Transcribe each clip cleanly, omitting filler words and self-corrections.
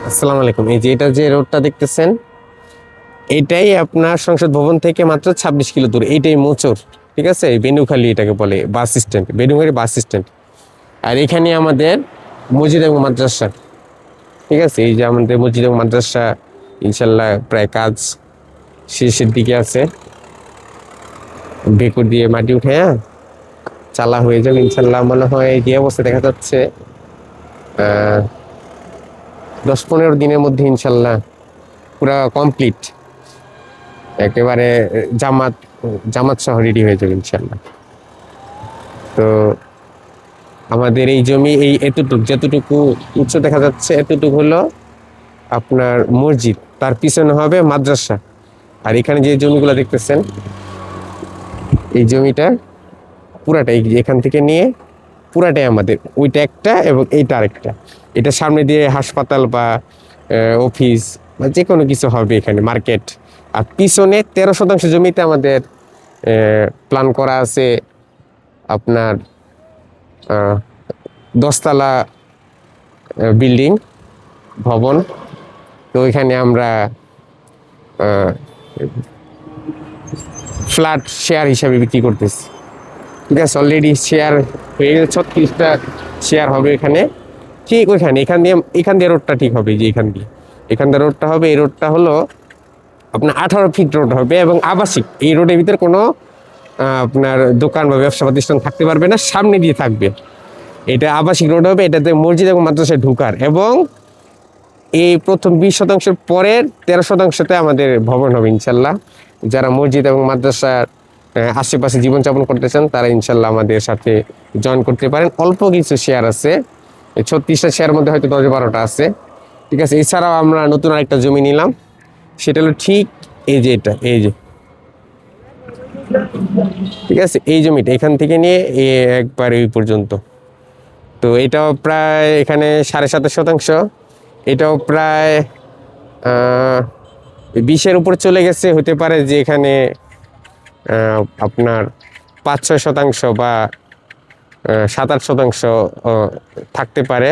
আসসালামু আলাইকুম। এই যে এটা যে রোডটা দেখতেছেন, এটাই আপনার সংসদ ভবন থেকে মাত্র 26 কিলো দূর। এইটাই মোচর, ঠিক আছে? এই বেনুখালী এটাকে বলে, বাস স্ট্যান্ড, বেনুখালী বাস স্ট্যান্ড। আর এখানে আমাদের মসজিদ এবং মাদ্রাসা, ঠিক আছে? এই যে আমাদের মসজিদ এবং মাদ্রাসা ইনশাল্লাহ প্রায় কাজ শেষের দিকে আছে। বেকুর দিয়ে মাটি উঠে চালা হয়ে যাবে ইনশাল্লাহ। মনে হয় যে অবস্থা দেখা যাচ্ছে 10-15 দিনের মধ্যে ইনশাল্লাহ পুরা কমপ্লিট, একেবারে জামাত জামাত সহ রেডি হয়ে যাবে ইনশাল্লাহ। তো আমাদের এই জমি এই এতটুকু, যতটুকু উচ্চ দেখা যাচ্ছে এতটুকু হলো আপনার মসজিদ, তার পিছনে হবে মাদ্রাসা। আর এখানে যে জমিগুলো দেখতেছেন, এই জমিটা পুরাটাই এখান থেকে নিয়ে পুরাটাই আমাদের। ওইটা একটা এবং এইটা আরেকটা। এটা সামনে দিয়ে হাসপাতাল বা অফিস বা যে কোনো কিছু হবে এখানে, মার্কেট। আর পিছনে 13 শতাংশ জমিতে আমাদের প্ল্যান করা আছে আপনার 10 তলা বিল্ডিং ভবন। তো ওইখানে আমরা ফ্ল্যাট শেয়ার হিসাবে বিক্রি করতেছি, ঠিক আছে? অলরেডি শেয়ার হয়ে গেছে, 36টা শেয়ার হবে এখানে। ঠিক ওইখানে এখান দিয়ে রোডটা ঠিক হবে, যে এখান দিয়ে রোডটা হবে। এই রোডটা হলো আপনার 18 ফিট রোড হবে এবং আবাসিক। এই রোডের ভিতরে কোনো আপনার দোকান বা ব্যবসা প্রতিষ্ঠান থাকতে পারবে না, সামনে দিয়ে থাকবে। এটা আবাসিক রোড হবে, এটাতে মসজিদ এবং মাদ্রাসায় ঢুকার। এবং এই প্রথম 20 শতাংশের পরের 13 শতাংশতে আমাদের ভবন হবে ইনশাল্লাহ। যারা মসজিদ এবং মাদ্রাসার আশেপাশে জীবনযাপন করতে চান তারা ইনশাল্লাহ আমাদের সাথে জয়েন করতে পারেন। অল্প কিছু শেয়ার আছে, এই 36টা শেয়ার মধ্যে হয়তো 10-12টা আছে, ঠিক আছে? এছাড়াও আমরা নতুন আরেকটা জমি নিলাম, সেটা হলো ঠিক এই যে এটা, এই যে, ঠিক আছে? এই জমিটা এখান থেকে নিয়ে একবার এই পর্যন্ত। তো এটাও প্রায় এখানে 27.5 শতাংশ। এটাও প্রায় 20-এর উপর চলে গেছে। হতে পারে যে এখানে আপনার 5-6 শতাংশ বা 7-8 শতাংশ থাকতে পারে,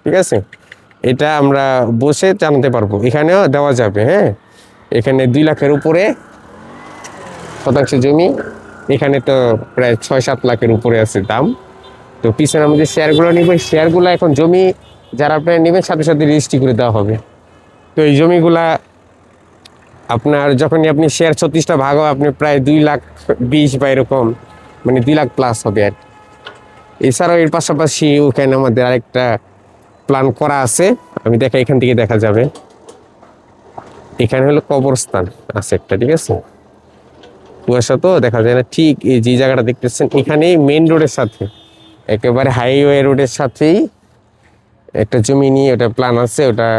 ঠিক আছে? এটা আমরা বসে জানতে পারবো, এখানেও দেওয়া যাবে। হ্যাঁ, এখানে 2 লাখের উপরে শতাংশ জমি, এখানে তো প্রায় 6-7 লাখের উপরে আছে দাম। তো পিছনে আমাদের শেয়ারগুলো নিব, শেয়ারগুলো এখন জমি যারা আপনারা নেবেন সাথে সাথে রেজিস্ট্রি করে দেওয়া হবে। তো এই জমিগুলা আপনার যখনই আপনি শেয়ার 36টা ভাগ হবে, আপনি প্রায় 2,20,000 বা এরকম, মানে 2 লাখ প্লাস হবে আর। এছাড়াও এর পাশাপাশি ওখানে আমাদের আরেকটা প্ল্যান করা আছে, আমি এখান থেকে দেখা যাবে। এখানে হলো কবরস্থান আছে একটা, ঠিক আছে? কুয়াশা তো দেখা যায় না। ঠিক এই যে জায়গাটা দেখতেছেন, এখানেই মেইন রোডের সাথে, একেবারে হাইওয়ে রোডের সাথেই একটা জমি নিয়ে ওটা প্ল্যান আছে। ওটা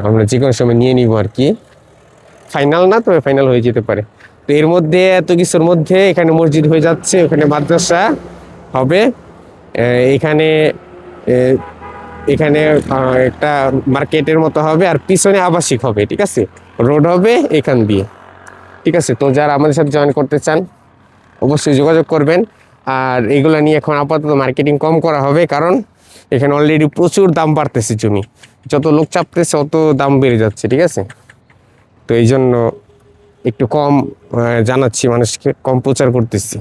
আমরা যে কোনো সময় নিয়ে নিব আর কি। ফাইনাল না, তবে ফাইনাল হয়ে যেতে পারে। তো এর মধ্যে এত কিছুর মধ্যে এখানে মসজিদ হয়ে যাচ্ছে, ওখানে মাদ্রাসা হবে, এখানে এখানে একটা মার্কেটের মতো হবে, আর পিছনে আবাসিক হবে, ঠিক আছে? রোড হবে এখান দিয়ে, ঠিক আছে? তো যারা আমাদের সাথে জয়েন করতে চান অবশ্যই যোগাযোগ করবেন। আর এগুলো নিয়ে এখন আপাতত মার্কেটিং কম করা হবে, কারণ এখানে অলরেডি প্রচুর দাম বাড়তেছে। জমি যত লোক চাপতেছে অত দাম বেড়ে যাচ্ছে, ঠিক আছে? তো এই জন্য একটু কম জানাচ্ছি, মানুষকে কম প্রচার করতেছি।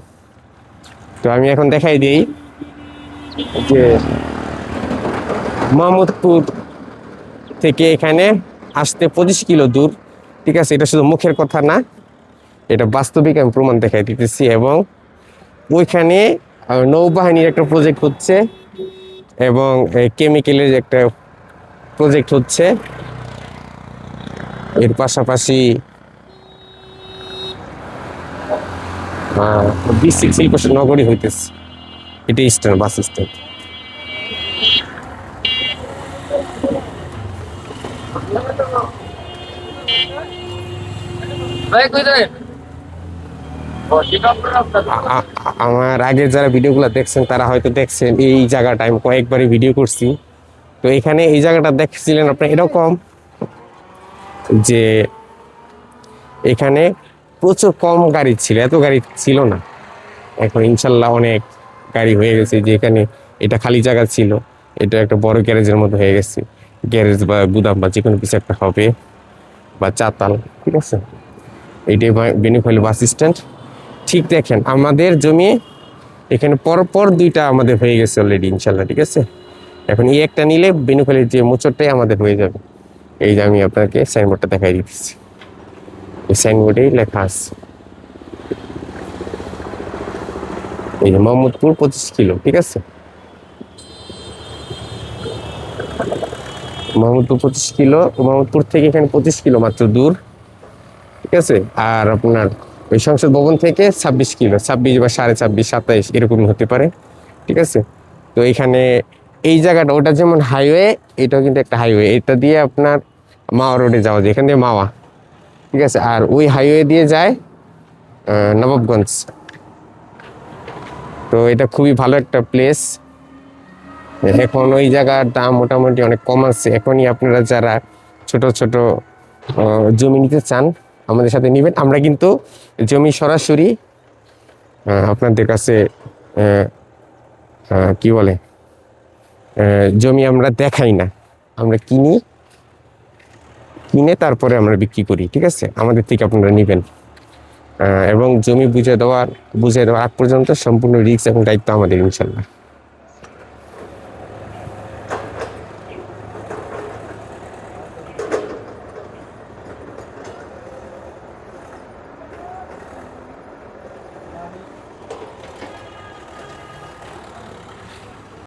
তো আমি এখন দেখাই দিই যে মোহাম্মদপুর থেকে এখানে আসতে 25 কিলো দূর, ঠিক আছে? এটা শুধু মুখের কথা না, এটা বাস্তবিক আমি প্রমাণ দেখাই দিতেছি। এবং ওইখানে নৌবাহিনীর একটা প্রজেক্ট হচ্ছে এবং কেমিক্যালের একটা প্রজেক্ট হচ্ছে। এর পাশাপাশি বিশ্বিক শিল্প নগরী হইতেছে। এটা স্ট্যান্ড, বাস স্ট্যান্ড। আমার আগের যারা ভিডিওগুলো দেখছেন তারা হয়তো দেখছেন এই জায়গাটা আমি কয়েকবারই ভিডিও করছি। তো এখানে এই জায়গাটা দেখছিলেন আপনার এরকম যে এখানে প্রচুর কম গাড়ি ছিল, এত গাড়ি ছিল না। এখন ইনশাল্লাহ অনেক গাড়ি হয়ে গেছে। যে এখানে এটা খালি জায়গা ছিল, এটা একটা বড় গ্যারেজের মতো হয়ে গেছে। গ্যারেজ বা গুদাম বা যে কোনো কিছু একটা হবে, বা চাতাল, ঠিক আছে। এইটাই বেনিফাইল বাস স্ট্যান্ড। ঠিক দেখেন আমাদের জমি এখানে পরপর দুইটা আমাদের হয়ে গেছে অলরেডি ইনশাল্লাহ, ঠিক আছে। এখন এই একটা নিলে বেনিফাইলের যে মোচরটাই আমাদের হয়ে যাবে। এই যে আমি আপনাকে সাইনবোর্ডটা দেখাই দিতেছি, এই সাইনবোর্ডেই লেখা আছে এই যে মোহাম্মদপুর 25 কিলো, ঠিক আছে। মোহাম্মদপুর 25 কিলো, মোহাম্মদপুর থেকে এখানে 25 কিলো মাত্র দূর, ঠিক আছে। আর আপনার ওই সংসদ ভবন থেকে 26 কিলো, 26 বা 26.5, 27 এরকম হতে পারে, ঠিক আছে। তো এখানে এই জায়গাটা, ওটা যেমন হাইওয়ে, এটাও কিন্তু একটা হাইওয়ে। এটা দিয়ে আপনার মাওয়া রোডে যাওয়া যায়, এখান দিয়ে মাওয়া, ঠিক আছে। আর ওই হাইওয়ে দিয়ে যায় নবাবগঞ্জ। তো এটা খুবই ভালো একটা প্লেস। এখন ওই জায়গার দাম মোটামুটি অনেক কম আছে। এখনই আপনারা যারা ছোট ছোট জমি নিতে চান আমাদের সাথে নেবেন। আমরা কিন্তু জমি সরাসরি আপনাদের কাছে কি বলে জমি আমরা দেখাই না, আমরা কিনে তারপরে আমরা বিক্রি করি, ঠিক আছে। আমাদের থেকে আপনারা নেবেন, এবং জমি বুঝে দেওয়ার আগ পর্যন্ত সম্পূর্ণ রিস্ক এবং দায়িত্ব আমাদের ইনশাল্লাহ।